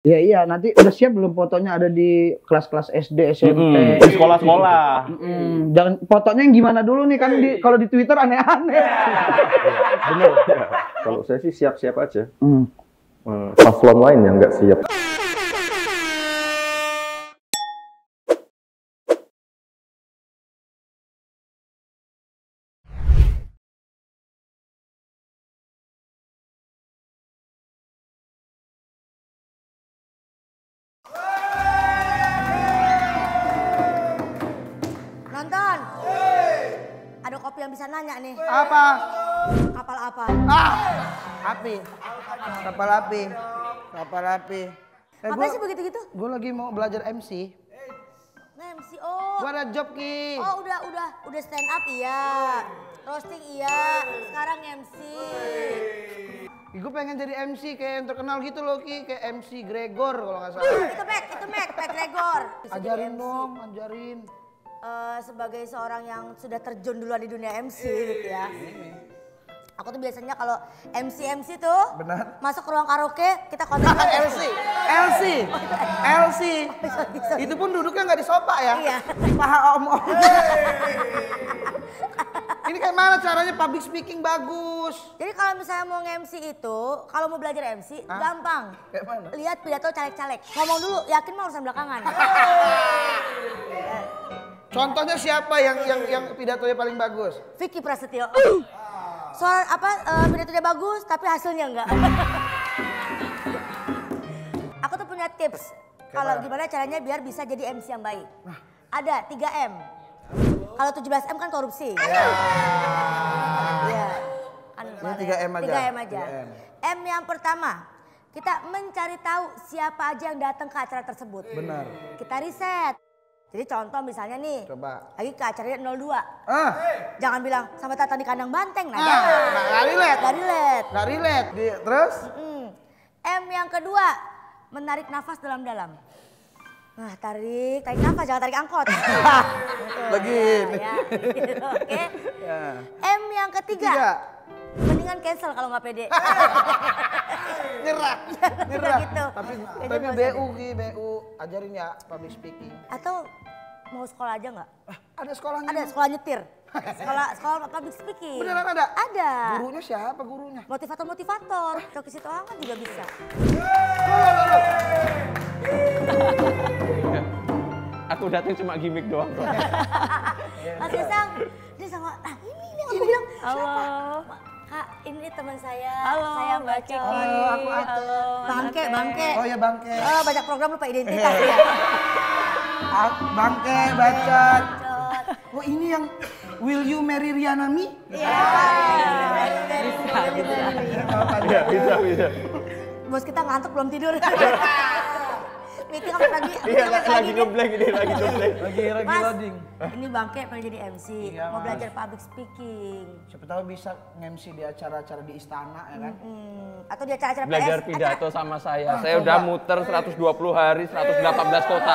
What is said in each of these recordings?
Iya iya, nanti udah siap belum fotonya ada di kelas-kelas SD, SMP, Di sekolah-sekolah. Jangan fotonya yang gimana dulu nih kan kalau di Twitter aneh-aneh. Bener. Kalau saya sih siap-siap aja. Paslon lain yang nggak siap. Nonton. Ada kopi yang bisa nanya nih. Apa? Kapal apa? Api. Kapal api. Kapal api. Apa sih begitu-gitu? Gue lagi mau belajar MC. MC, oh. Gue ada job Ki. Oh udah stand up iya. Roasting iya. Sekarang MC. Gue pengen jadi MC kayak yang terkenal gitu loh Ki, kayak MC Gregor kalau nggak salah. Itu Mac Gregor. Bisa jadi Ajarin MC. dong, ajarin. Sebagai seorang yang sudah terjun duluan di dunia MC gitu ya. Aku tuh biasanya kalau MC tuh Benar. masuk ke ruang karaoke kita kontak LC. Itu pun duduknya nggak di sofa ya? Iya. Paha om. Ini kayak mana caranya public speaking bagus? Jadi kalau misalnya mau nge-MC itu, kalau mau belajar MC gampang. Kayak mana? Lihat pidato caleg-caleg. Ngomong dulu, yakin mah urusan belakangan. Contohnya siapa yang pidatonya paling bagus? Vicky Prasetyo. Soal pidatonya bagus tapi hasilnya enggak. Aku tuh punya tips. Kalau gimana caranya biar bisa jadi MC yang baik. Ada 3M. Kalau 17M kan korupsi. Iya. Ini 3M aja. 3M aja. M yang pertama, kita mencari tahu siapa aja yang datang ke acara tersebut. Benar. Kita riset. Jadi contoh misalnya nih, Coba. lagi ke acaranya 02. Jangan bilang sama Tata di kandang banteng. Nah, Nggak relate. Nggak relate. Terus? M yang kedua, menarik nafas dalam-dalam. Nah, tarik nafas, jangan tarik angkot. Begini. Ya, gitu, oke. M yang ketiga, mendingan cancel kalau nggak pede. Nyerah. Gitu. Tapi Kayaknya BU ajarin ya public speaking. Atau mau sekolah aja nggak? Ada sekolahnya? Ada sekolah nyetir. Sekolah public speaking. Beneran ada? Ada. Gurunya siapa gurunya? Motivator. Coki Sitohang juga bisa. Aku datang cuma gimmick doang kok. Mas Gesang, dia sama, ini yang aku bilang, siapa? Kak, ini teman saya. Halo, saya Mbak Bacot. Kiki. Aku Ate. Bangke. Oh ya Bangke. Banyak program lupa identitas ya. Bangke, Bacot. Bacot. Oh ini yang Will You Marry Rihanna Me? Iya. Iya, bisa. Bos kita ngantuk belum tidur. Meeting apa lagi? Iya, lagi ngeblank ini, lagi ngeblank. Lagi Mas, loading. ini Bangke pengen jadi MC, Iya, mau Mas. belajar public speaking. Siapa tahu bisa nge-MC di acara-acara di istana ya kan? Atau di acara-acara Belajar PS, pidato sama saya. Saya udah muter 120 hari, 118 kota.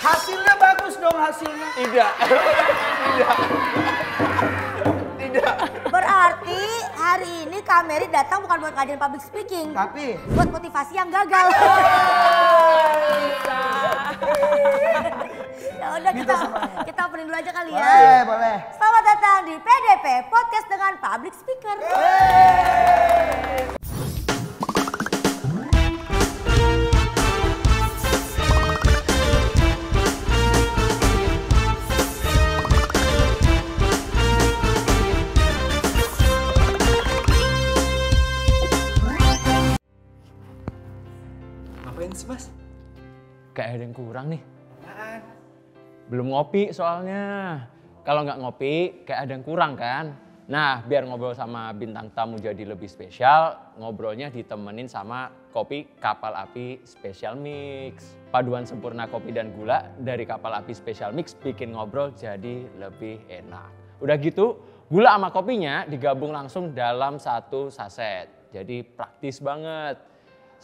Hasilnya bagus dong hasilnya. Tidak. Berarti hari ini Kak Mary datang bukan buat ngajarin public speaking. Tapi Buat motivasi yang gagal. Ya udah kita opening dulu aja kali ya. boleh. Selamat datang di PDP, Podcast dengan Public Speaker. Ngapain sih mas? Kayak ada yang kurang nih. Belum ngopi soalnya. Kalau nggak ngopi, kayak ada yang kurang kan? Nah, biar ngobrol sama bintang tamu jadi lebih spesial, ngobrolnya ditemenin sama kopi Kapal Api Special Mix. Paduan sempurna kopi dan gula dari Kapal Api Special Mix bikin ngobrol jadi lebih enak. Udah gitu, gula sama kopinya digabung langsung dalam satu saset. Jadi praktis banget.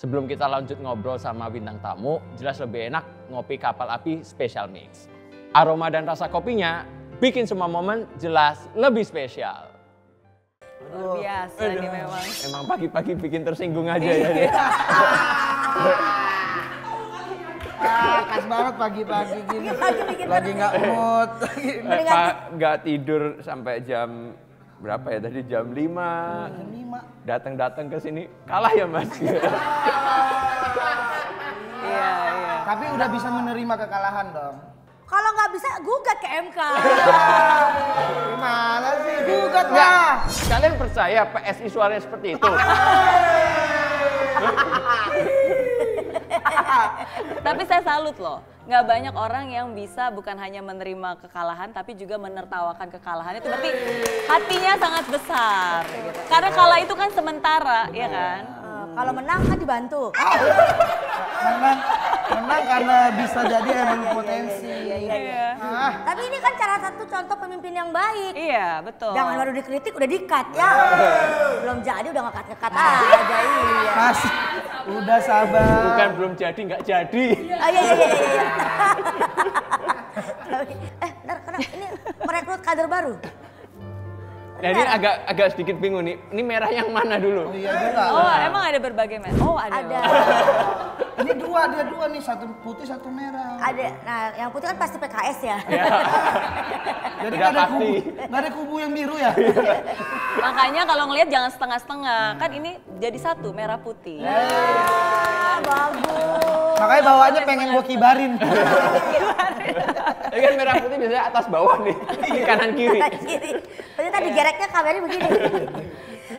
Sebelum kita lanjut ngobrol sama bintang tamu, jelas lebih enak ngopi Kapal Api Special Mix. Aroma dan rasa kopinya bikin semua momen jelas lebih spesial. Luar biasa nih memang. Emang pagi-pagi bikin tersinggung aja ya dia. Kas banget pagi-pagi gini. bikin Lagi nggak mood. Nggak tidur sampai jam berapa ya tadi, jam 5. Datang ke sini kalah ya Mas. Iya. Tapi udah bisa menerima kekalahan dong. Kalau nggak bisa gugat ke MK. Gimana sih? Gugat lah. Kalian percaya PSI suaranya seperti itu? Tapi saya salut loh, nggak banyak orang yang bisa bukan hanya menerima kekalahan tapi juga menertawakan kekalahan. Itu berarti hatinya sangat besar gitu. Karena kalah itu kan sementara, ya kan? Kalau menang kan dibantu. Menang karena bisa jadi emang potensi. Iya. Tapi ini kan cara satu contoh pemimpin yang baik. Iya, betul. Jangan baru dikritik udah di-cut ya. Belum jadi udah ngekat aja iya. Mas, udah sabar. Bukan belum jadi, nggak jadi. Oh iya. Ntar kenapa ini merekrut kader baru? Nah ini agak sedikit bingung nih, ini merah yang mana dulu? Iya juga. Oh, emang ada berbagai merah? Oh, ada. Ini dia dua nih, satu putih satu merah. Ada. Nah, yang putih kan pasti PKS ya. Jadi Udah nggak ada kubu yang biru ya? Makanya kalau ngelihat jangan setengah-setengah. Kan ini jadi satu, merah putih. Bagus. Makanya bawaannya pengen gua kibarin. Ini kan merah putih biasanya atas bawah nih, di kanan kiri. Berarti tadi gereknya Kameri begini.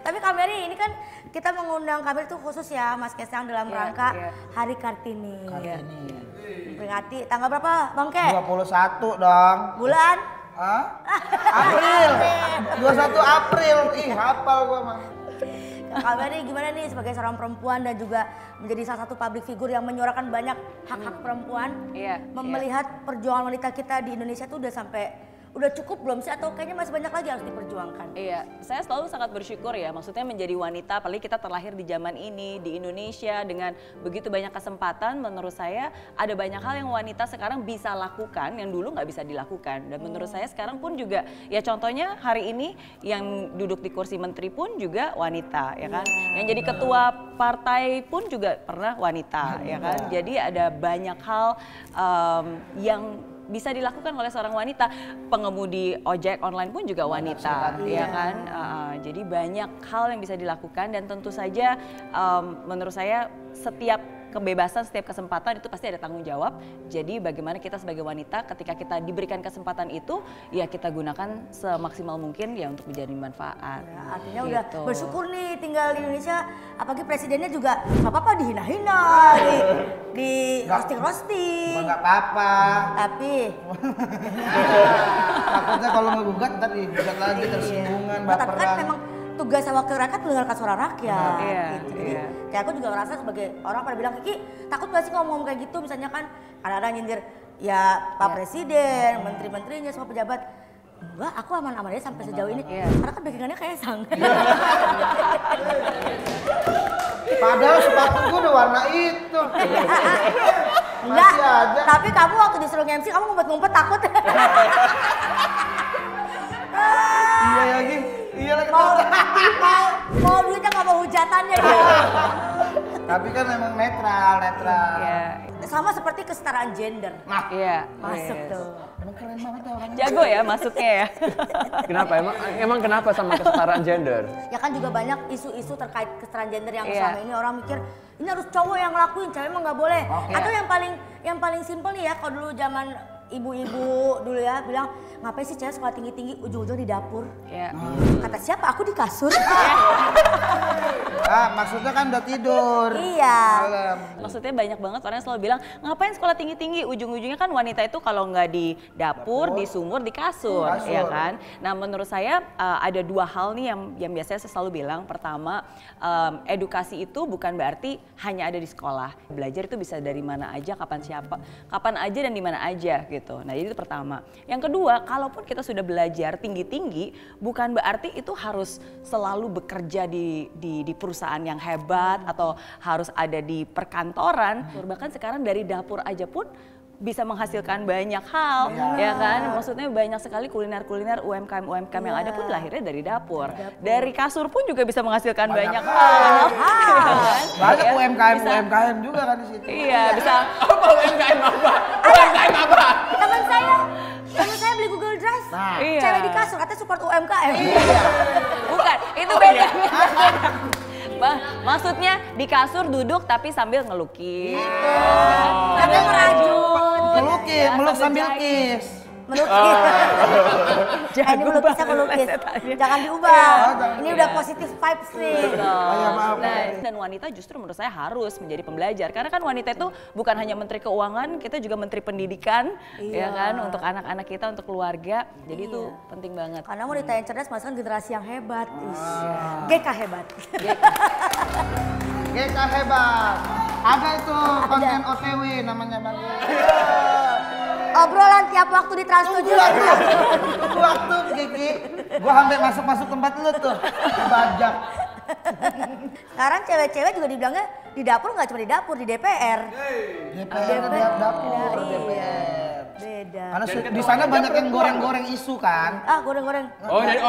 Tapi Kameri ini kan kita mengundang Kameri itu khusus ya Mas Kesang dalam rangka Hari Kartini. Memperingati tanggal berapa Bang Ke? 21 dong. Bulan? Hah? April. 21 April. Ih, hafal gua mah. Kak Mary gimana nih sebagai seorang perempuan dan juga menjadi salah satu public figure yang menyuarakan banyak hak-hak perempuan, melihat perjuangan wanita kita di Indonesia tuh udah cukup belum sih atau kayaknya masih banyak lagi harus diperjuangkan? Iya, saya selalu sangat bersyukur ya, maksudnya menjadi wanita, apalagi kita terlahir di zaman ini, di Indonesia dengan begitu banyak kesempatan, menurut saya ada banyak hal yang wanita sekarang bisa lakukan, yang dulu nggak bisa dilakukan. Dan menurut saya sekarang pun juga, ya contohnya hari ini yang duduk di kursi menteri pun juga wanita, ya kan? Yang jadi ketua partai pun juga pernah wanita, ya kan? Jadi ada banyak hal yang bisa dilakukan oleh seorang wanita. Pengemudi ojek online pun juga wanita, ya kan? Jadi banyak hal yang bisa dilakukan dan tentu saja menurut saya setiap kebebasan, setiap kesempatan itu pasti ada tanggung jawab. Jadi bagaimana kita sebagai wanita ketika kita diberikan kesempatan itu, ya kita gunakan semaksimal mungkin ya untuk menjadi manfaat. Ya, artinya udah bersyukur nih tinggal di Indonesia, apalagi presidennya juga nggak apa-apa dihina-hina, di roasting-roasting. Nggak apa-apa. Tapi takutnya kalau ngegugat ntar digugat lagi tersinggungan, tapi kan baperan. memang tugas wakil rakyat mendengarkan suara rakyat. Gitu. Jadi Iya. kayak aku juga ngerasa sebagai orang pada bilang, Kiki takut gak sih ngomong kayak gitu, misalnya kan kadang-kadang nyindir ya Pak Presiden, menteri-menterinya, semua pejabat. Enggak, aku aman-aman aja sampai sejauh ini. Karena kan backingannya kayak sang. Padahal sepatu gua udah warna itu. Enggak, Masih aja. tapi kamu waktu disuruh MC kamu ngumpet-ngumpet takut. Iya lagi. Iya lagi. mau duitnya nggak mau hujatannya dia. Tapi kan memang netral. Iya. Sama seperti kesetaraan gender. Nah, Iya. Masuk tuh. emang keren banget ya orangnya. Jago ya masuknya ya. Kenapa? Emang kenapa sama kesetaraan gender? Ya kan juga banyak isu-isu terkait kesetaraan gender yang selama ini orang mikir ini harus cowok yang ngelakuin, cewek emang nggak boleh. Atau yang paling simpel nih ya, kalau dulu zaman ibu-ibu dulu ya bilang ngapain sih cewek sekolah tinggi-tinggi ujung-ujung di dapur. Iya. Kata siapa? Aku di kasur. Maksudnya kan udah tidur. Iya. Malam. Maksudnya banyak banget orang yang selalu bilang ngapain sekolah tinggi-tinggi, ujung-ujungnya kan wanita itu kalau nggak di dapur, di sumur, di kasur, ya kan. Nah menurut saya ada dua hal nih yang biasanya saya selalu bilang. Pertama, edukasi itu bukan berarti hanya ada di sekolah. Belajar itu bisa dari mana aja, kapan aja dan di mana aja gitu. Nah jadi itu pertama. Yang kedua, kalaupun kita sudah belajar tinggi-tinggi, bukan berarti itu harus selalu bekerja di perusahaan yang hebat atau harus ada di perkantoran. Bahkan sekarang dari dapur aja pun bisa menghasilkan banyak hal, ya kan? Maksudnya banyak sekali kuliner-kuliner UMKM yang ada pun lahirnya dari dapur. Dari kasur pun juga bisa menghasilkan banyak hal. Banyak UMKM juga kan di situ. Iya, bisa. Apa UMKM apa? UMKM apa? Teman saya beli Google Drive, Iya. cewek di kasur, katanya support UMKM. Bukan, itu beda. Maksudnya di kasur duduk tapi sambil ngelukis. Sambil merajut. Meluk sambil kiss. Melukis. Ini melukisnya melukis. Jangan diubah. Ini udah positif vibes nih. Maaf. Nah, dan wanita justru menurut saya harus menjadi pembelajar. Karena kan wanita itu bukan hanya menteri keuangan, kita juga menteri pendidikan, ya kan, untuk anak-anak kita, untuk keluarga. Jadi itu penting banget. Karena wanita yang cerdas menghasilkan generasi yang hebat. GK hebat. GK hebat. Ada itu konten OTW namanya bagus. Obrolan tiap waktu di Trans 7. Waktu Kiki, gua hampir masuk tempat lu tuh, bajak. Sekarang cewek-cewek juga dibilangnya di dapur, nggak cuma di dapur, di DPR. Dapur, Iya. DPR. Beda. Karena di sana banyak yang goreng-goreng isu kan. Goreng-goreng. Oh, jadi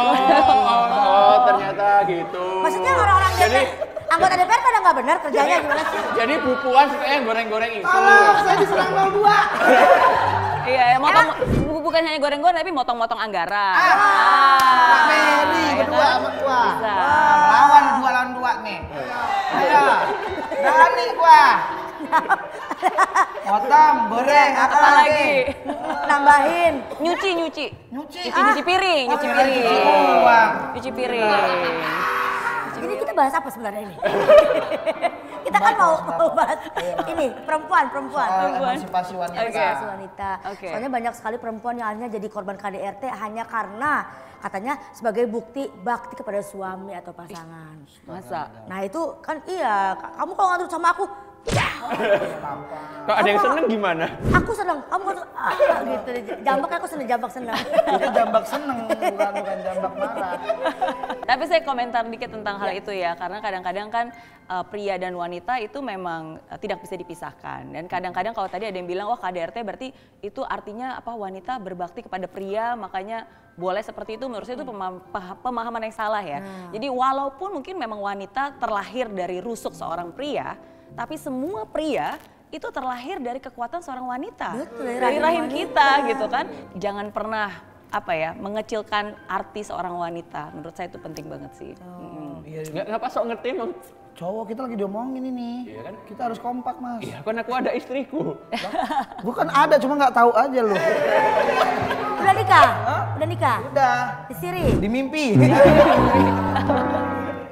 ternyata gitu. Maksudnya orang-orang DPR, anggota DPR pada nggak benar kerjanya gimana sih? Jadi Bu Puan sukanya goreng-goreng itu. Saya diserang 02. Iya, bukan hanya goreng-goreng tapi motong-motong anggaran. Pak Meri berdua sama gua. Bisa. Lawan 2 lawan 2 nih. Ayo. Berani gua. Potong, goreng, Apa lagi? Nambahin. Nyuci. Nyuci piring. uang. Cuci piring. Ini kita bahas apa sebenarnya ini? Kita kan mau bahas ini perempuan. Emansipasi wanita. Oke. Wanita. Oke. Soalnya banyak sekali perempuan yang akhirnya jadi korban KDRT hanya karena katanya sebagai bukti bakti kepada suami atau pasangan. Masa? Nah itu kan iya, kamu kalau nggak nurut sama aku, Kalau ada yang seneng gimana? aku seneng, kamu gitu. Jambak aku seneng, jambak seneng. Itu jambak seneng, bukan jambak marah. Tapi saya komentar dikit tentang hal itu ya, karena kadang-kadang kan pria dan wanita itu memang tidak bisa dipisahkan. Dan kadang-kadang kalau tadi ada yang bilang, wah KDRT berarti itu artinya apa, wanita berbakti kepada pria, makanya boleh seperti itu. Menurut saya itu pemahaman yang salah ya. Jadi walaupun mungkin memang wanita terlahir dari rusuk seorang pria, tapi semua pria itu terlahir dari kekuatan seorang wanita. Betul, dari rahim wanita. kita gitu kan. Jangan pernah mengecilkan arti seorang wanita. Menurut saya itu penting banget sih. Nggak pas sok ngerti emang. Cowok kita lagi diomongin ini. Iya kan? Kita harus kompak, Mas. Iya kan aku ada istriku. Bukan ada, cuma nggak tahu aja loh. Udah nikah? Udah nikah? Udah. Di Siri? Di mimpi.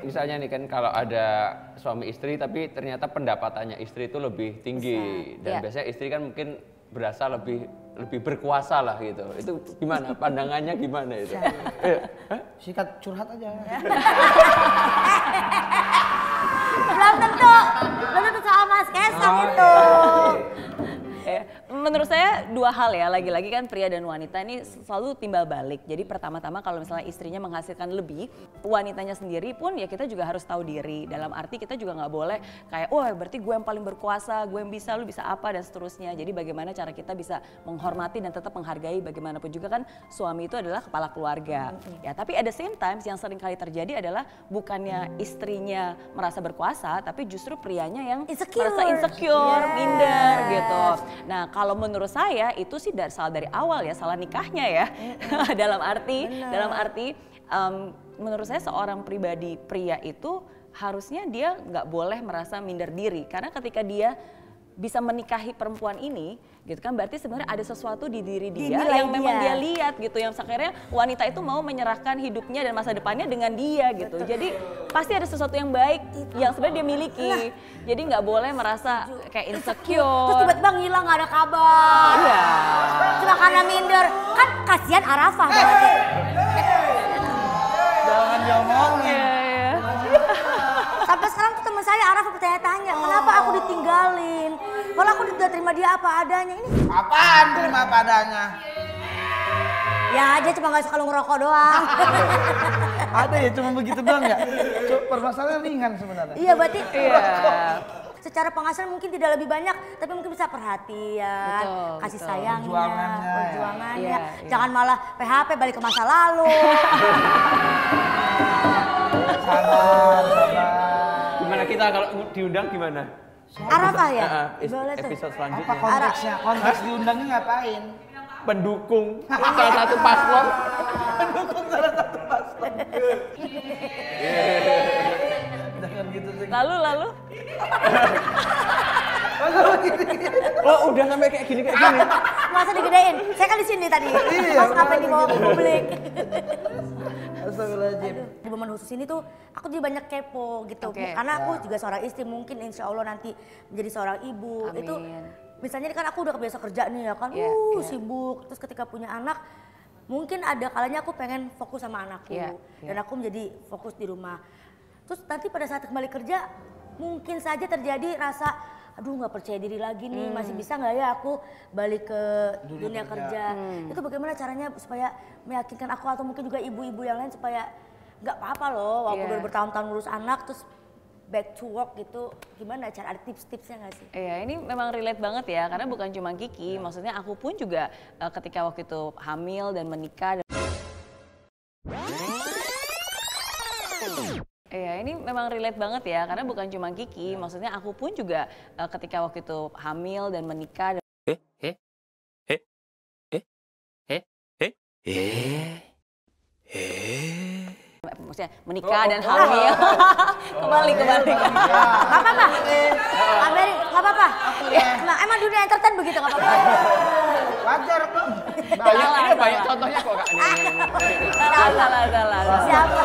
Misalnya nih kan kalau ada suami istri tapi ternyata pendapatannya istri itu lebih tinggi. Dan biasanya istri kan mungkin berasa lebih berkuasa lah gitu. Itu gimana? Pandangannya gimana itu? Sikat curhat aja. Belum tentu soal Mas Kesang itu. Menurut saya dua hal ya, lagi-lagi kan pria dan wanita ini selalu timbal balik. Jadi pertama-tama kalau misalnya istrinya menghasilkan lebih, wanitanya sendiri pun ya kita juga harus tahu diri. Dalam arti kita juga nggak boleh kayak, wah berarti gue yang paling berkuasa, gue yang bisa, lu bisa apa dan seterusnya. Jadi bagaimana cara kita bisa menghormati dan tetap menghargai, bagaimanapun juga kan suami itu adalah kepala keluarga. Ya tapi at the same time yang sering kali terjadi adalah bukannya istrinya merasa berkuasa, tapi justru prianya yang merasa insecure, minder gitu. Nah kalau menurut saya itu sih salah dari awal ya, salah nikahnya ya. dalam arti menurut saya seorang pribadi pria itu harusnya dia nggak boleh merasa minder diri, karena ketika dia bisa menikahi perempuan ini gitu kan, berarti sebenarnya ada sesuatu di diri dia yang memang dia lihat gitu, yang akhirnya wanita itu mau menyerahkan hidupnya dan masa depannya dengan dia gitu. Jadi pasti ada sesuatu yang baik yang sebenarnya dia miliki. Jadi nggak boleh merasa kayak insecure. Terus tiba-tiba ngilang, nggak ada kabar. Iya. Cuma karena minder, kan kasihan Arafah berarti. Jangan diomongin. Sampai sekarang tuh teman saya Arafah bertanya-tanya, kenapa aku ditinggalin? Kalau aku udah terima dia apa adanya ini. Apaan terima apa adanya? Ya dia cuma nggak suka lu ngerokok doang. Ada ya cuma begitu doang ya? Permasalahan ringan sebenarnya. Iya berarti. Iya. secara penghasilan mungkin tidak lebih banyak, tapi mungkin bisa perhatian, Betul, kasih betul. sayangnya, Perjuangannya. perjuangannya. Iya, iya. Jangan malah PHP balik ke masa lalu. Sabar. Gimana kita kalau diundang gimana? Arafah ya? Heeh, Boleh tuh. episode Apa selanjutnya. konteksnya? Konteks diundangnya ngapain? Pendukung salah satu paslon. Jangan gitu sih. Lalu Oh udah sampai kayak gini. Masa digedein? Saya kan di sini tadi. Pas ngapain dibawa ke publik? Astagfirullahaladzim. Di momen khusus ini tuh aku jadi banyak kepo gitu. Oke. Karena aku juga seorang istri, mungkin insya Allah nanti menjadi seorang ibu. Amin. Itu misalnya kan aku udah kebiasa kerja nih ya kan, Iya, iya. sibuk. Terus ketika punya anak, mungkin ada kalanya aku pengen fokus sama anakku. Iya, Dan iya. aku menjadi fokus di rumah. Terus nanti pada saat kembali kerja, mungkin saja terjadi rasa, aduh nggak percaya diri lagi nih, masih bisa nggak ya aku balik ke dunia kerja. Itu bagaimana caranya supaya meyakinkan aku atau mungkin juga ibu-ibu yang lain supaya nggak apa-apa loh, walaupun Iya. udah bertahun-tahun ngurus anak terus back to work gitu, gimana cara, ada tips-tipsnya nggak sih? Iya, ini memang relate banget ya, karena bukan cuma Kiki, maksudnya aku pun juga ketika waktu itu hamil dan menikah. Iya, ini memang relate banget ya, karena bukan cuma Kiki, maksudnya aku pun juga ketika waktu itu hamil dan menikah. Maksudnya menikah dan hamil. Kembali. Nggak apa-apa, Ameri, nggak apa-apa. Nah, emang dunia entertain begitu nggak apa-apa. Wajar kok. Banyak contohnya kok Kak. Salah. Siapa?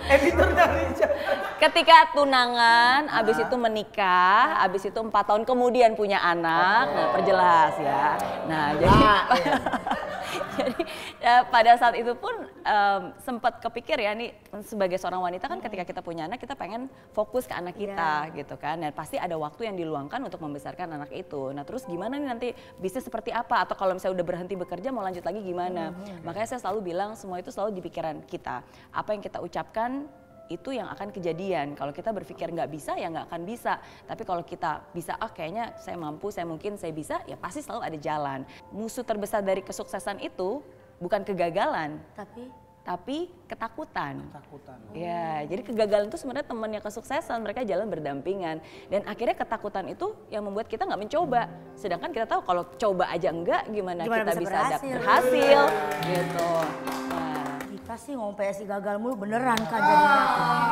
Editornya Richard. Ketika tunangan, abis itu menikah, abis itu 4 tahun kemudian punya anak, nah, perjelas ya. Nah, jadi pada saat itu pun sempat kepikir ya, nih sebagai seorang wanita kan ketika kita punya anak, kita pengen fokus ke anak kita gitu kan. Dan pasti ada waktu yang diluangkan untuk membesarkan anak itu. Nah terus gimana nih nanti bisnis seperti apa? Atau kalau misalnya udah berhenti bekerja mau lanjut lagi gimana? Makanya saya selalu bilang semua itu selalu di pikiran kita. Apa yang kita ucapkan itu yang akan kejadian. Kalau kita berpikir nggak bisa ya nggak akan bisa. Tapi kalau kita bisa, kayaknya saya mampu, saya mungkin, saya bisa, ya pasti selalu ada jalan. Musuh terbesar dari kesuksesan itu bukan kegagalan, tapi ketakutan. Ya, jadi kegagalan itu sebenarnya temannya kesuksesan, mereka jalan berdampingan. Dan akhirnya ketakutan itu yang membuat kita nggak mencoba. Sedangkan kita tahu kalau coba aja enggak, gimana kita bisa berhasil gitu. Nah. Kita sih ngomong PSI gagal mulu beneran kan jadinya.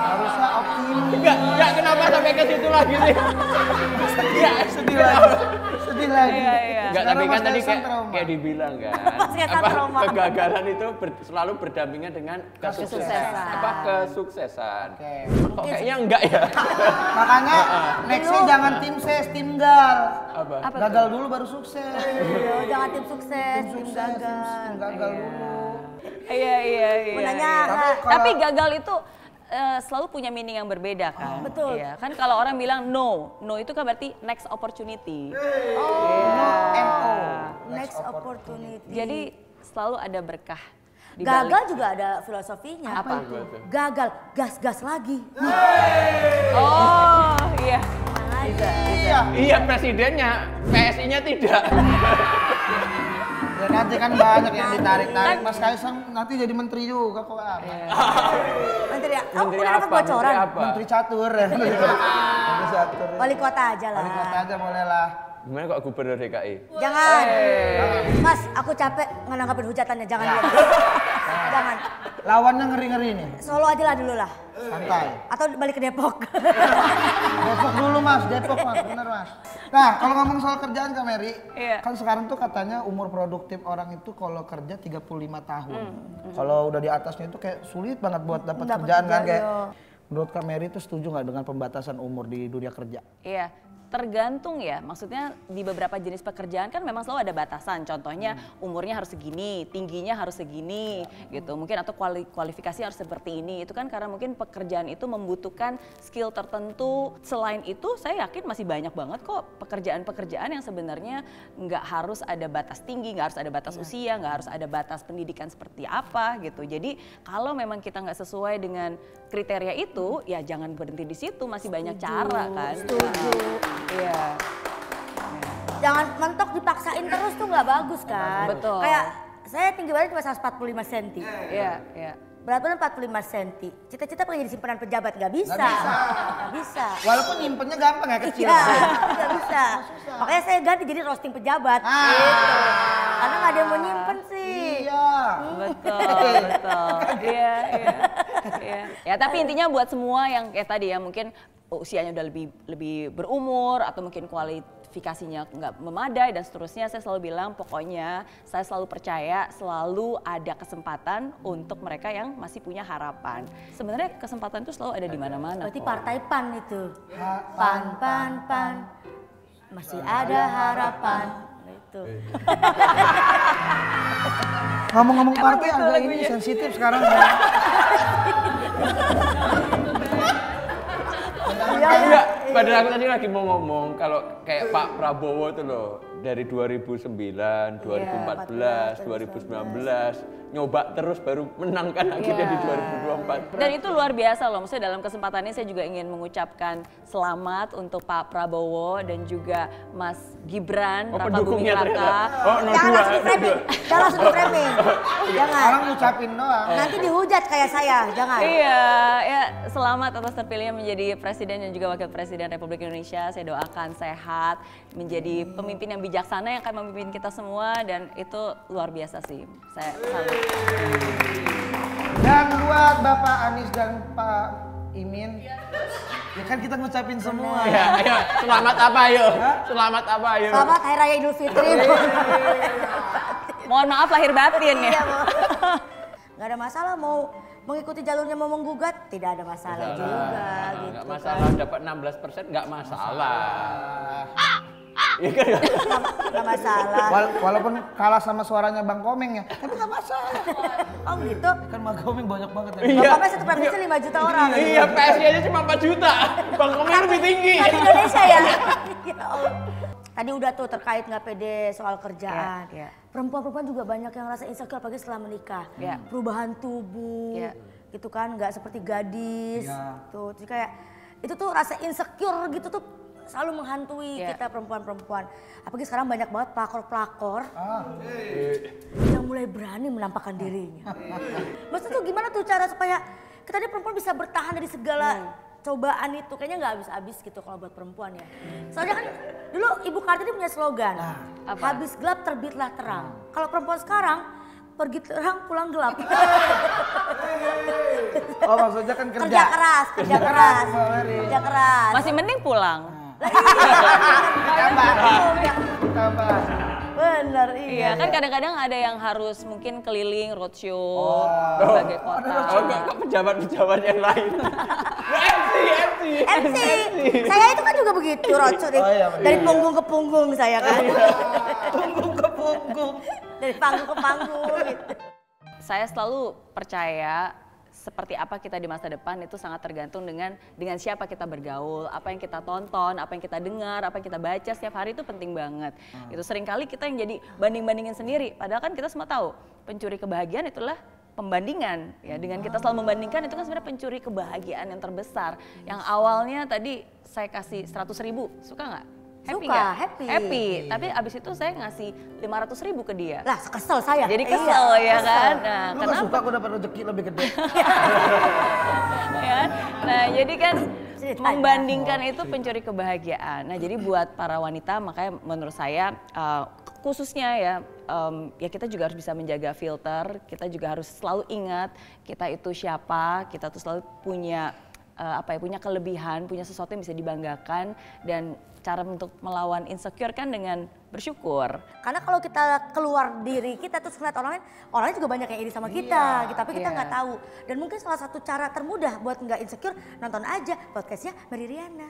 Harusnya optimis. Enggak kenapa sampai ke situ lagi sih? Sedih lagi. Sedih lagi. Enggak, tapi kan tadi Kaisang trauma. kayak dibilang kan, Kaisang trauma. kegagalan itu selalu berdampingan dengan kesuksesan. Kesuksesan. Kesuksesan. Oke. Kok kayaknya enggak ya? Makanya nextnya jangan tim ses, tim gal. Apa? Gagal dulu baru sukses. Iya, jangan tim sukses, tim Tim gagal. gagal dulu. Iya. Mau nanya, Tapi gagal itu selalu punya meaning yang berbeda kan. Betul. Iya, kan kalau orang bilang no itu kan berarti next opportunity. NO. next opportunity. Jadi selalu ada berkah. di Gagal balik. juga ada filosofinya. Apa? Gagal, gas lagi. Oh iya. Iya presidennya, PSI-nya tidak. Ya nanti kan banyak yang ditarik-tarik. Mas Kaisang nanti jadi menteri juga kok. Menteri ya? Oh, Menteri udah dapat apa? bocoran. Menteri apa? Menteri catur ya. Menteri catur. Wali kota aja lah. Wali kota aja boleh lah. Gimana kok gubernur DKI? Jangan. Mas, aku capek nganggapin hujatannya. Jangan dulu. Jangan. Lawannya ngeri-ngeri nih. Solo aja lah dulu lah. Santai. Atau balik ke Depok. Depok dulu mas, Depok mas, bener mas. Nah kalau ngomong soal kerjaan Kak Mary, Iya. kan sekarang tuh katanya umur produktif orang itu kalau kerja 35 tahun. Kalau udah di atasnya itu kayak sulit banget buat dapat Dapet kerjaan kan kerja, kayak. iya. Menurut Kak Mary itu setuju nggak dengan pembatasan umur di dunia kerja? Iya, Tergantung ya, maksudnya di beberapa jenis pekerjaan kan memang selalu ada batasan. Contohnya umurnya harus segini, tingginya harus segini gitu. Mungkin atau kualifikasi harus seperti ini. Itu kan karena mungkin pekerjaan itu membutuhkan skill tertentu. Selain itu saya yakin masih banyak banget kok pekerjaan-pekerjaan yang sebenarnya nggak harus ada batas tinggi, nggak harus ada batas usia, nggak harus ada batas pendidikan seperti apa gitu. Jadi kalau memang kita nggak sesuai dengan kriteria itu, ya jangan berhenti di situ, masih banyak cara kan. Setuju. Iya. Jangan mentok dipaksain terus tuh nggak bagus kan. Betul. Kayak saya tinggi badan cuma 145 cm. Iya, iya. Berat badan 45 cm. Cita-cita pengen jadi simpenan pejabat nggak bisa. Nggak bisa. Walaupun nyimpennya gampang ya, kecil. Iya, nggak bisa. Makanya saya ganti jadi roasting pejabat. Gitu. Karena nggak ada yang mau nyimpen sih. Iya. Betul, betul. Iya, iya. Iya. Ya, tapi intinya buat semua yang kayak tadi ya, mungkin usianya udah lebih berumur atau mungkin kualifikasinya nggak memadai dan seterusnya, saya selalu bilang pokoknya saya selalu percaya selalu ada kesempatan untuk mereka yang masih punya harapan. Sebenarnya kesempatan itu selalu ada di mana-mana. Berarti partai PAN itu. PAN. Masih ada harapan. Itu. Ngomong-ngomong partai agak ini sensitif sekarang ya. Enggak, padahal aku tadi lagi mau ngomong kalau kayak Pak Prabowo tuh loh, dari 2009, 2014, 2019 nyoba terus baru menang kan akhirnya di 2024. Dan itu luar biasa loh, maksudnya dalam kesempatan ini saya juga ingin mengucapkan selamat untuk Pak Prabowo dan juga Mas Gibran Raka Buming Raka. Oh, Jangan langsung di framing. Jangan langsung di framing. Jangan. Orang ngucapin doang. Nanti dihujat kayak saya, jangan. Iya, ya selamat atas terpilihnya menjadi Presiden dan juga Wakil Presiden Republik Indonesia. Saya doakan sehat, menjadi pemimpin yang bijaksana yang akan memimpin kita semua dan itu luar biasa sih. Saya salut. Dan buat Bapak Anies dan Pak Imin, ya kan kita ngucapin semua. Ya, ayo, selamat apa ayo? Selamat apa ayo? Selamat Hari Raya Idul Fitri. Mohon maaf lahir batin ya. Iya, nggak ada masalah mau mengikuti jalurnya mau menggugat, tidak ada masalah juga. Gitu Nggak kan. masalah, dapat 16% nggak masalah. Iya kan? Nggak masalah. Walaupun kalah sama suaranya Bang Komeng ya, tapi nggak masalah. Oh gitu. Kan Bang Komeng banyak banget ya. Iya. Bapaknya satu provinsi 5 juta orang. Iya, PSG-nya cuma 4 juta. Bang Komeng lebih tinggi. Di Indonesia ya. Ya Allah. Tadi udah tuh terkait nggak pede soal kerjaan. Iya, iya. Perempuan-perempuan juga banyak yang rasa insecure apalagi setelah menikah. Iya. Perubahan tubuh, Iya. gitu kan, nggak seperti gadis. Iya. Tuh, jadi kayak itu tuh rasa insecure gitu tuh selalu menghantui Iya. kita perempuan-perempuan. Apalagi sekarang banyak banget pelakor-pelakor yang mulai berani menampakkan dirinya. Maksudnya tuh gimana tuh cara supaya kita nih perempuan bisa bertahan dari segala cobaan itu? Kayaknya nggak habis-habis gitu kalau buat perempuan ya. Soalnya kan dulu Ibu Kartini punya slogan, habis gelap terbitlah terang. Kalau perempuan sekarang, pergi terang pulang gelap. Oh maksudnya kan kerja. Kerja keras, kerja keras, Mbak Mary. kerja keras. Masih mending pulang. Tambah. Bener, Iya, kan kadang-kadang ada yang harus mungkin keliling roadshow berbagai kota. Oh, enggak pejabat-pejabat yang lain. MC, saya itu kan juga begitu roadshow dari punggung ke punggung saya kan. Punggung ke punggung. Dari panggung ke panggung gitu. Saya selalu percaya seperti apa kita di masa depan itu sangat tergantung dengan siapa kita bergaul, apa yang kita tonton, apa yang kita dengar, apa yang kita baca setiap hari itu penting banget. Itu seringkali kita yang jadi banding-bandingin sendiri. Padahal kan kita semua tahu pencuri kebahagiaan itulah pembandingan. Ya, dengan kita selalu membandingkan itu kan sebenarnya pencuri kebahagiaan yang terbesar. Yang awalnya tadi saya kasih 100.000, suka nggak? Happy Suka, nggak? happy. Happy. Tapi abis itu saya ngasih 500.000 ke dia. Lah kesel saya. Jadi kesel ya kan. Nah, Lu gak suka aku dapat rezeki lebih gede. Ya. Nah, jadi kan Ceritanya. membandingkan itu pencuri kebahagiaan. Nah, jadi buat para wanita makanya menurut saya khususnya ya kita juga harus bisa menjaga filter, kita juga harus selalu ingat kita itu siapa, kita tuh selalu punya punya kelebihan, punya sesuatu yang bisa dibanggakan dan cara untuk melawan insecure kan dengan bersyukur. Karena kalau kita keluar diri kita terus ngeliat orang lain, orangnya juga banyak yang iri sama kita, gitu. Tapi kita nggak tahu. Dan mungkin salah satu cara termudah buat nggak insecure, nonton aja podcastnya Mary Riana.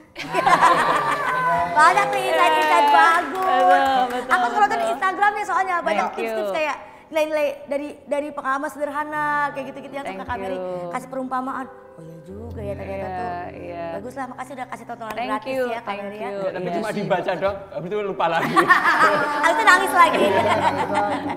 Banyak tuh insight-insight bagus. Betul, Aku scroll betul. Instagramnya soalnya banyak Thank you. tips-tips kayak nilai-nilai dari pengalaman sederhana kayak gitu-gitu yang suka Thank Kak Mary you. kasih perumpamaan. Oh iya juga ya ternyata Iya, tuh. iya. Bagus lah, makasih udah kasih tontonan Thank gratis you, ya Kak thank Mary ya. you. Tapi Iya cuma sih. dibaca dong, habis itu lupa lagi. Habis itu nangis lagi.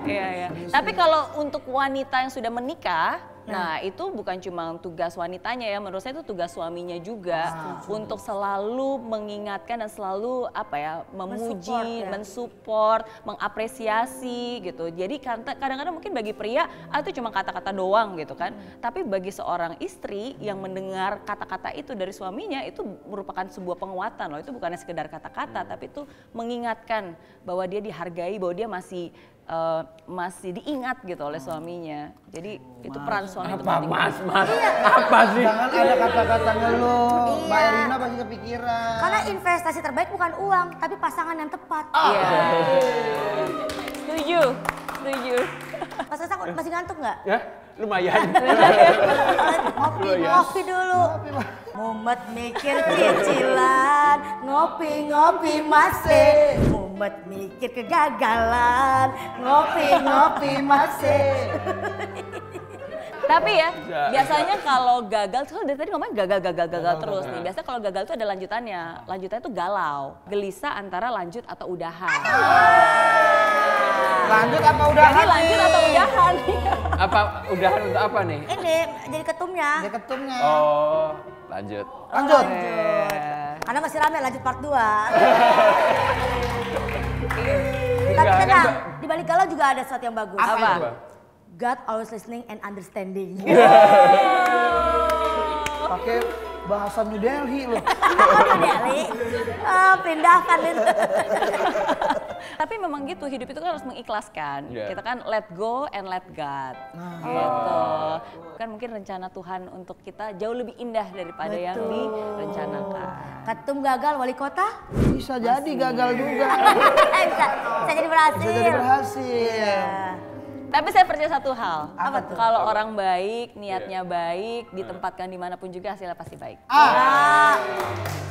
Iya, iya. Tapi kalau untuk wanita yang sudah menikah, nah itu bukan cuma tugas wanitanya ya, menurut saya itu tugas suaminya juga untuk selalu mengingatkan dan selalu apa ya, memuji, mensupport, mengapresiasi gitu. Jadi kadang-kadang mungkin bagi pria itu cuma kata-kata doang gitu kan. Tapi bagi seorang istri yang mendengar kata-kata itu dari suaminya itu merupakan sebuah penguatan loh. Itu bukannya sekedar kata-kata, tapi itu mengingatkan bahwa dia dihargai, bahwa dia masih diingat gitu oleh suaminya. Jadi itu peran suami itu Apa penting. mas? Apa sih? Jangan ada kata-kata ngeluh. Mbak Erina pasti kepikiran. Karena investasi terbaik bukan uang, tapi pasangan yang tepat. Iya. Setuju, setuju. Mas Kaisang masih ngantuk nggak? Ya, lumayan. Ngopi dulu. Mumet mikir cicilan, ngopi-ngopi masih. Mumet mikir kegagalan, ngopi-ngopi masih. Tapi ya, biasanya kalau gagal, tuh dari tadi ngomongnya gagal terus nih. Biasanya kalau gagal tuh ada lanjutannya. Lanjutannya tuh galau, gelisah antara lanjut atau udahan. Lanjut apa udahan? Jadi lanjut atau udahan? Apa udahan untuk apa nih? Ini jadi ketumnya. Dia ketumnya. Oh, lanjut. Lanjut. Karena masih rame lanjut part 2. Tapi Enggak, kan, tenang, Mbak. di balik galau juga ada sesuatu yang bagus. Apa? God always listening and understanding. Pakai bahasa New Delhi loh. Apa Deli? Oh, pindahkan itu. Tapi memang gitu, hidup itu kan harus mengikhlaskan. Yeah. Kita kan let go and let God. Gitu. Kan mungkin rencana Tuhan untuk kita jauh lebih indah daripada yang direncanakan. Ketum gagal wali kota? Bisa jadi gagal juga. bisa jadi berhasil. Bisa jadi berhasil. Tapi saya percaya satu hal, Apa tuh? kalau orang baik, niatnya baik, ditempatkan dimanapun juga hasilnya pasti baik.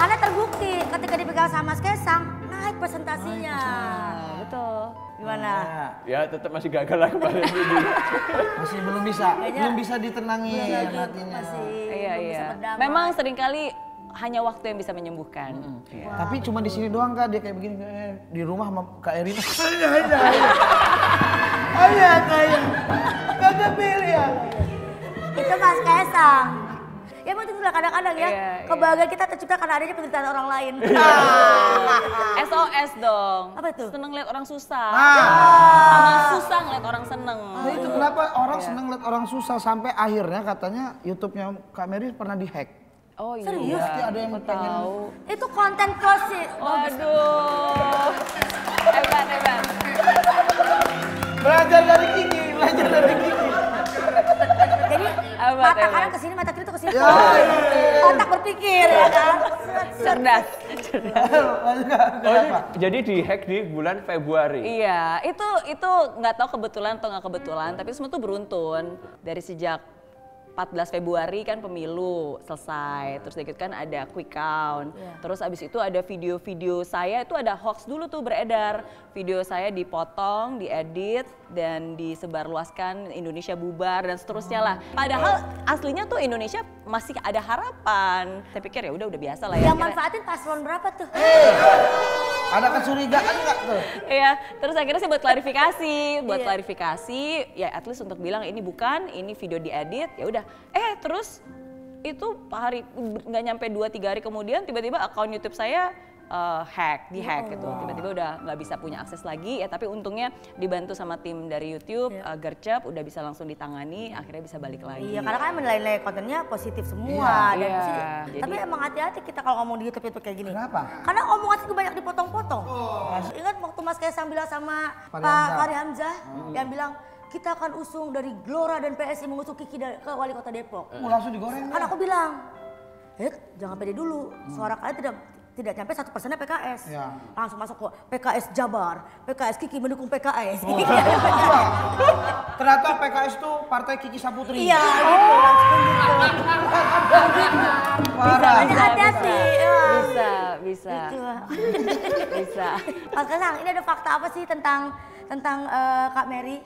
Karena terbukti ketika dipegang sama Mas Kaisang, naik presentasinya. Betul. Gimana? Ya tetap masih gagal lah kemarin ini. Masih belum bisa. Belum bisa ditenangi hatinya. Masih Iya, belum bisa iya. berdamai. Memang seringkali hanya waktu yang bisa menyembuhkan. Iya. Tapi cuma di sini doang Kak, dia kayak begini. Di rumah sama Kak Erina. Ayah. Kagak pilih ya. Itu Mas Kaisang. Ya emang itu lah kadang-kadang ya, Iya, kebahagiaan kita tercipta karena adanya penderitaan orang lain. SOS dong. Apa itu? Seneng lihat orang susah. Sama susah ngeliat orang seneng. Nah itu kenapa orang seneng lihat orang susah sampai akhirnya katanya YouTube-nya Kak Mary pernah dihack. Oh iya. Serius? Pasti ada yang pengen. Tahu. Itu konten close. Waduh. Hebat. Belajar dari Kiki. Jadi Apa, mata Teh? kanan ke sini, mata kiri tuh ke sini. Ya, Otak berpikir ya kan. Cerdas. Oh, jadi dihack di bulan Februari. Iya, itu nggak tahu kebetulan atau nggak kebetulan, tapi semua tuh beruntun. Dari sejak 14 Februari kan pemilu selesai, terus dikit kan ada quick count, terus abis itu ada video-video saya itu ada hoax dulu tuh beredar, video saya dipotong, diedit dan disebarluaskan Indonesia bubar dan seterusnya lah. Padahal aslinya tuh Indonesia masih ada harapan. Saya pikir ya udah biasa lah ya. Yang manfaatin paslon berapa tuh? Ada kecurigaan nggak tuh? Iya, terus akhirnya saya buat klarifikasi, ya at least untuk bilang ini bukan, ini video diedit, ya udah. Terus itu nggak nyampe 2-3 hari kemudian tiba-tiba akun YouTube saya dihack gitu. Tiba-tiba udah nggak bisa punya akses lagi ya, tapi untungnya dibantu sama tim dari YouTube, gercep udah bisa langsung ditangani, akhirnya bisa balik lagi. Iya, karena kan menilai kontennya positif semua. Dan Iya, positif. jadi- Tapi emang hati-hati kita kalau ngomong di YouTube itu kayak gini. Kenapa? Karena omongan itu banyak dipotong-potong. Ingat waktu Mas Kaisang bilang sama Pak Hamzah. Fahri Hamzah yang bilang kita akan usung dari Gelora dan PSI mengusung Kiki ke wali kota Depok. Langsung digoreng. Kan aku bilang, jangan pede dulu. Suara kalian tidak nyampe 1%-nya PKS. Ya. Langsung masuk ke PKS Jabar, PKS Kiki mendukung PKS. Ternyata PKS tuh partai Kiki Saputri. Iya, gitu, langsung gitu. Parah. Ada sih. Bisa. Bisa. Mas Kaisang, ini ada fakta apa sih tentang Kak Mary?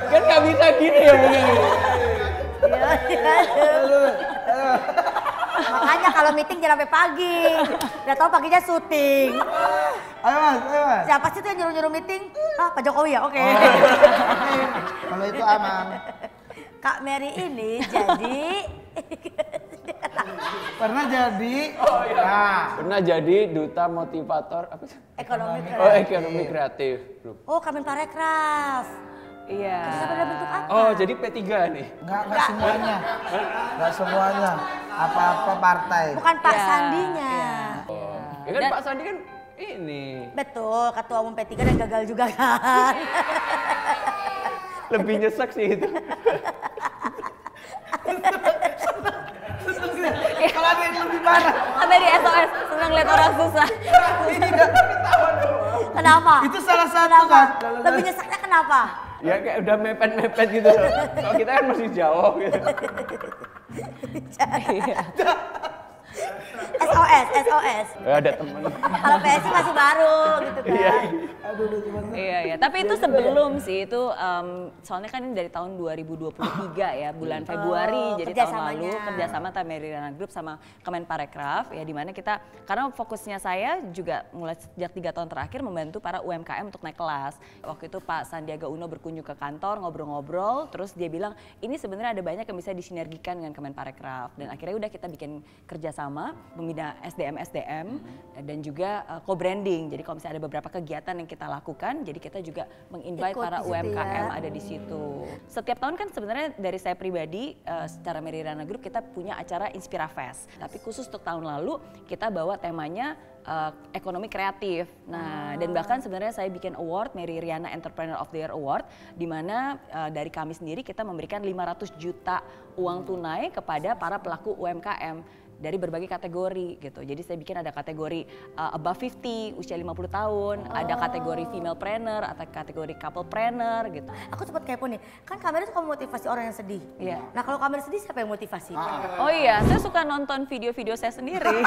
Kan nggak bisa gini ya begini. Makanya kalau meeting jangan sampai pagi. Udah tau paginya syuting. Ayo mas. Siapa sih tuh yang nyuruh-nyuruh meeting? Ah, Pak Jokowi ya? Oke. Kalau itu aman. Kak Mary ini jadi Pernah jadi. Pernah jadi duta motivator apa sih? ekonomi Oh, kreatif. ekonomi kreatif. Oh, Kemenparekraf. Iya. Kerja dalam bentuk apa? Oh, jadi P3 nih. Enggak semuanya. Enggak semuanya. Apa-apa partai. Bukan Pak Iya, Sandinya. Ya kan Pak Sandi kan ini Betul, ketua umum P3 dan gagal juga kan. lebih nyesek sih itu. Kalau ada yang lebih parah. Kan tadi SOS, senang lihat orang susah. Kenapa? Itu salah satu Kenapa? kan. Lebih nyeseknya kenapa? Ya kayak udah mepet-mepet gitu loh. Kalau kita kan masih jauh gitu. SOS. Ada temen. Kalau PSI masih baru gitu kan. Iya. Tapi itu sebelum sih, itu soalnya kan ini dari tahun 2023 ya, bulan Februari. Jadi tahun lalu kerjasama antara Meridiana Group sama Kemenparekraf ya, dimana kita, karena fokusnya saya juga mulai sejak 3 tahun terakhir membantu para UMKM untuk naik kelas. Waktu itu Pak Sandiaga Uno berkunjung ke kantor, ngobrol-ngobrol, terus dia bilang ini sebenarnya ada banyak yang bisa disinergikan dengan Kemenparekraf, dan akhirnya udah kita bikin kerjasama membina SDM dan juga co-branding. Jadi kalau misalnya ada beberapa kegiatan yang kita lakukan, jadi kita juga menginvite Ikut para di situ UMKM ya. ada di situ. Setiap tahun kan sebenarnya dari saya pribadi secara Meridiana Group kita punya acara Inspira Fest. Tapi khusus untuk tahun lalu kita bawa temanya ekonomi kreatif. Nah, dan bahkan sebenarnya saya bikin award, Meridiana Entrepreneur of the Year Award, di mana dari kami sendiri kita memberikan 500 juta uang tunai kepada para pelaku UMKM dari berbagai kategori gitu. Jadi saya bikin ada kategori above 50, usia 50 tahun, ada kategori female-preneur, atau kategori couple-preneur gitu. Aku sempat kepo nih, kan kamera suka memotivasi orang yang sedih. Iya. Nah kalau kamera sedih siapa yang motivasi? Oh iya, saya suka nonton video-video saya sendiri.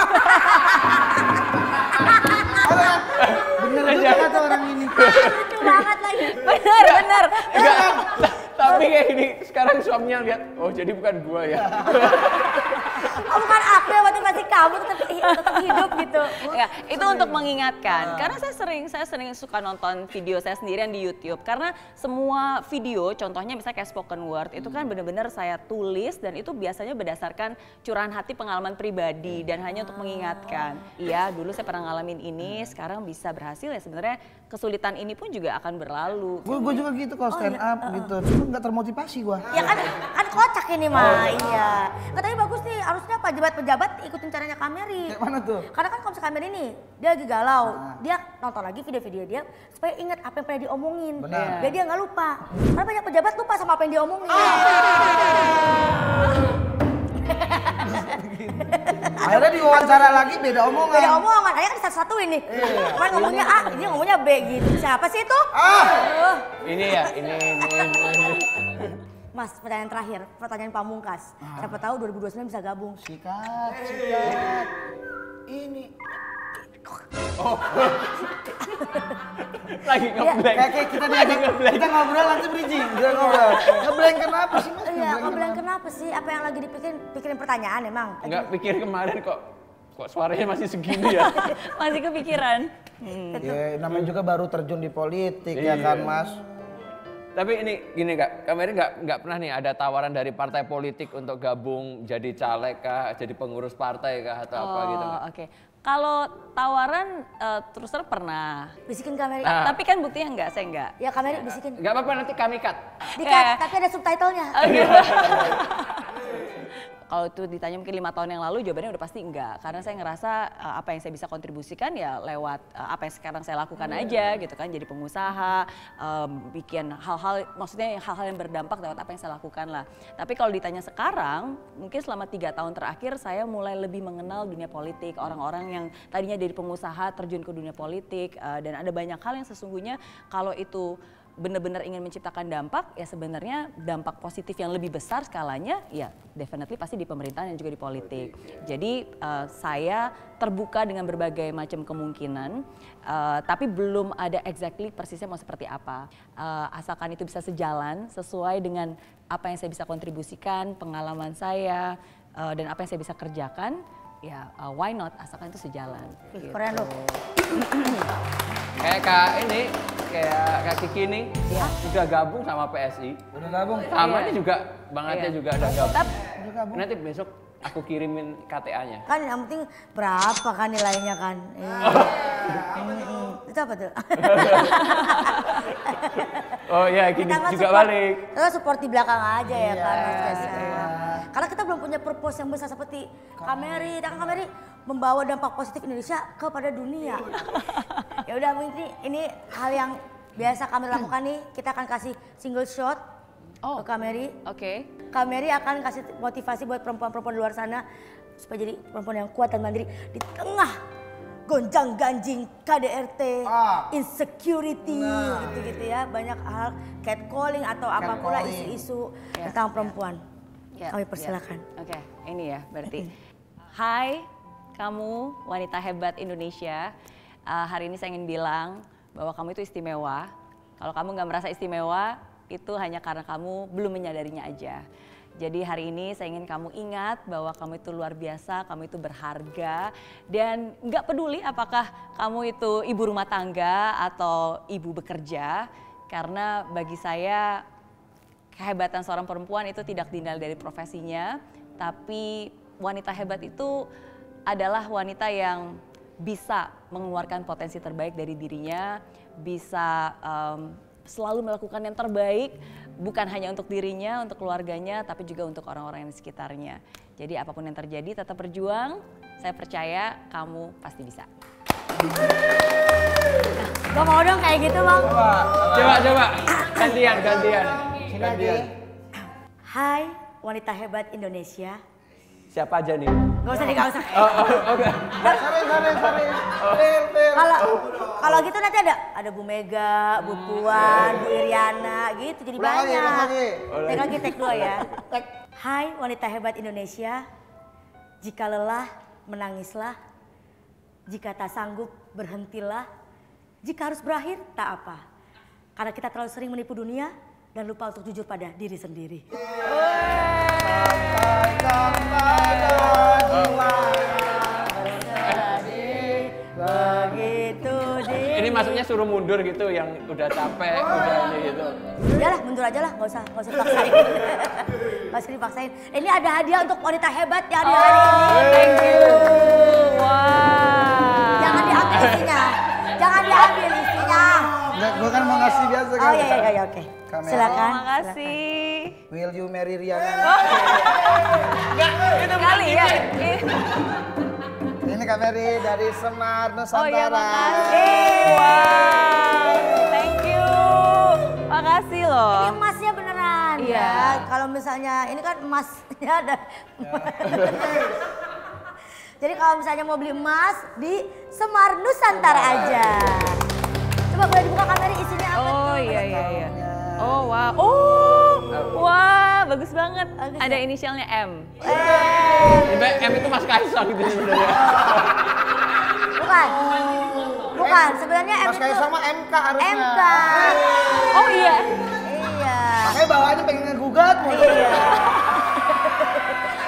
Bener juga kata orang ini. Lucu banget lagi. bener. Enggak. Tapi kayak gini, sekarang suaminya lihat, oh jadi bukan gua ya. Oh bukan aku yang motivasi kamu tetap hidup gitu. Ya, itu untuk mengingatkan. Karena saya sering suka nonton video saya sendirian di YouTube. Karena semua video, contohnya misalnya kayak spoken word, itu kan benar-benar saya tulis dan itu biasanya berdasarkan curahan hati, pengalaman pribadi dan hanya untuk mengingatkan. Iya, dulu saya pernah ngalamin ini, sekarang bisa berhasil ya, sebenarnya kesulitan ini pun juga akan berlalu. Gue juga gitu kalau stand up gitu. Cuma nggak termotivasi gue. Ya kan kocak ini mah, iya. Katanya bagus nih, harusnya pejabat-pejabat ikutin caranya Kameri. Kayak mana tuh? Karena kan kalau Kameri ini, dia lagi galau. Dia nonton lagi video-video dia supaya ingat apa yang pernah diomongin. Benar. Biar dia nggak lupa. Karena banyak pejabat lupa sama apa yang diomongin. Akhirnya diwawancara lagi beda omongan. Beda omongan, akhirnya kan satu-satu ini. Kemarin ngomongnya A, dia ngomongnya B gitu. Siapa sih itu? Ini ya, ini. Mas, pertanyaan terakhir, pertanyaan pamungkas. Siapa tahu 2029 bisa gabung. Sikat. Ini. Lagi ngeblank. Kayak kita diajak, kita ngobrol nanti bridging. Kita ngobrol. Ngeblank kenapa sih mas? Iya, ngobrolin kenapa sih? Apa yang lagi pikirin pertanyaan emang? Enggak pikir kemarin kok suaranya masih segini ya. Masih kepikiran. Ya namanya juga baru terjun di politik ya Iya. kan mas. Tapi ini gini Kak, Kameri nggak pernah nih ada tawaran dari partai politik untuk gabung jadi caleg kah, jadi pengurus partai kah atau apa gitu? Oke. Kalau tawaran terus terang pernah. Bisikin Kameri. Tapi kan buktinya enggak, saya enggak. Ya Kameri bisikin. Nggak apa-apa nanti kami cut. Dikat, tapi ada subtitlenya. kalau itu ditanya mungkin 5 tahun yang lalu jawabannya udah pasti enggak. Karena saya ngerasa apa yang saya bisa kontribusikan ya lewat apa yang sekarang saya lakukan aja gitu kan. Jadi pengusaha, bikin hal-hal, maksudnya hal-hal yang berdampak lewat apa yang saya lakukan lah. Tapi kalau ditanya sekarang, mungkin selama 3 tahun terakhir saya mulai lebih mengenal dunia politik. Orang-orang yang tadinya dari pengusaha terjun ke dunia politik. Dan ada banyak hal yang sesungguhnya kalau itu benar-benar ingin menciptakan dampak, ya sebenarnya dampak positif yang lebih besar skalanya ya definitely pasti di pemerintahan dan juga di politik. Jadi saya terbuka dengan berbagai macam kemungkinan, tapi belum ada exactly persisnya mau seperti apa. Asalkan itu bisa sejalan sesuai dengan apa yang saya bisa kontribusikan, pengalaman saya, dan apa yang saya bisa kerjakan, ya why not, asalkan itu sejalan. Gitu. Keren loh. Kayak Kak ini, kayak Kak Kiki nih, udah gabung sama PSI. Udah gabung. Sama ini juga, Bang Ate juga udah gabung. Udah gabung. Nanti besok aku kirimin KTA-nya. Kan yang penting berapa kan nilainya kan. Itu apa tuh? Oh iya, gini Kita juga support, balik. kita support di belakang aja ya kan Mas Kaisang. iya. Karena kita belum punya purpose yang besar seperti Kameri. Dan Kameri membawa dampak positif Indonesia kepada dunia. Ya udah ini hal yang biasa kami lakukan nih. Kita akan kasih single shot ke Kameri. Oke. Kameri akan kasih motivasi buat perempuan-perempuan di luar sana supaya jadi perempuan yang kuat dan mandiri di tengah gonjang-ganjing KDRT, insecurity, gitu-gitu ya. Banyak hal catcalling atau apapun lah isu-isu tentang perempuan. Kami persilakan. Oke, ini ya berarti. Hai, kamu wanita hebat Indonesia. Hari ini saya ingin bilang bahwa kamu itu istimewa. Kalau kamu nggak merasa istimewa, itu hanya karena kamu belum menyadarinya aja. Jadi hari ini saya ingin kamu ingat bahwa kamu itu luar biasa, kamu itu berharga. Dan nggak peduli apakah kamu itu ibu rumah tangga atau ibu bekerja. Karena bagi saya kehebatan seorang perempuan itu tidak dinilai dari profesinya. Tapi wanita hebat itu adalah wanita yang bisa mengeluarkan potensi terbaik dari dirinya. Bisa selalu melakukan yang terbaik, bukan hanya untuk dirinya, untuk keluarganya, tapi juga untuk orang-orang yang di sekitarnya. Jadi apapun yang terjadi tetap berjuang, saya percaya kamu pasti bisa. Gak mau dong kayak gitu Bang. Coba, gantian. Hai wanita hebat Indonesia. Siapa aja nih? Gak usah. Oke. Kalau gitu nanti ada Bu Mega, Bu Puan, Bu Iriana gitu jadi banyak. Take 2 ya. Hai wanita hebat Indonesia. Jika lelah menangislah. Jika tak sanggup berhentilah. Jika harus berakhir tak apa. Karena kita terlalu sering menipu dunia dan lupa untuk jujur pada diri sendiri. Ini maksudnya suruh mundur gitu, yang udah capek, udah ini gitu. Yalah, mundur aja lah, nggak usah dipaksain. Nggak usah dipaksain. Ini ada hadiah untuk wanita hebat yang di hari ini. Thank you. Wow. Jangan diambil isinya. Gue kan mau ngasih biasa kan. Oh iya, oke. Silakan. Terima kasih. Will you marry Riana? Itu kali ya. Ini Kak Mary dari Semar Nusantara. Oh iya, makasih. Wow. Thank you. Makasih loh. Ini emasnya beneran Iya. ya. Kalau misalnya ini kan emasnya ada. Jadi kalau misalnya mau beli emas di Semar Nusantara aja. Coba boleh dibuka kamera isinya apa tuh? Oh iya. Oh wow. Oh, wah bagus banget. Ada inisialnya M. M itu Mas Kaisang gitu sebenarnya. Bukan. Sebenarnya M Mas itu Kaisang sama MK harusnya. MK. Oh iya. Iya. Makanya bawaannya pengen ngegugat. Iya.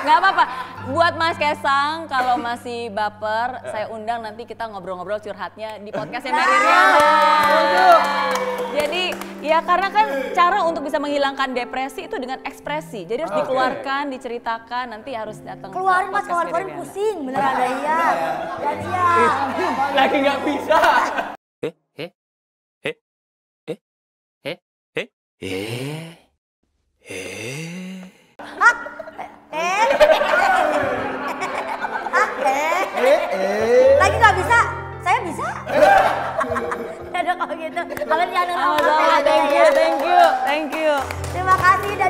Nggak apa-apa. Buat Mas Kaisang, kalau masih baper, saya undang nanti kita ngobrol-ngobrol curhatnya di podcastnya Mary Riana. Jadi ya karena kan cara untuk bisa menghilangkan depresi itu dengan ekspresi. Jadi harus dikeluarkan, diceritakan, nanti harus datang ke Keluarin Mas, podcast Mary keluarin Riana. pusing. Beneran ada iya. Dan iya. Lagi nggak bisa. Eh.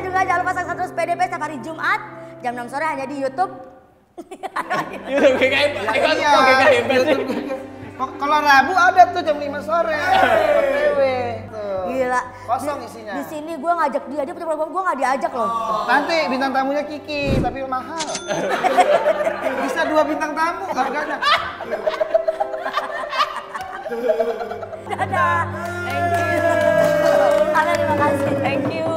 juga jangan lupa saksikan terus PDP setiap hari Jumat jam 6 sore hanya di YouTube. YouTube GKIP. Kalau Rabu ada tuh jam 5 sore. OTW. Gila. Kosong isinya. Di sini gue ngajak dia punya program gue nggak diajak loh. Nanti bintang tamunya Kiki, tapi mahal. Bisa 2 bintang tamu harganya. Dadah. Thank you. Terima kasih. Thank you.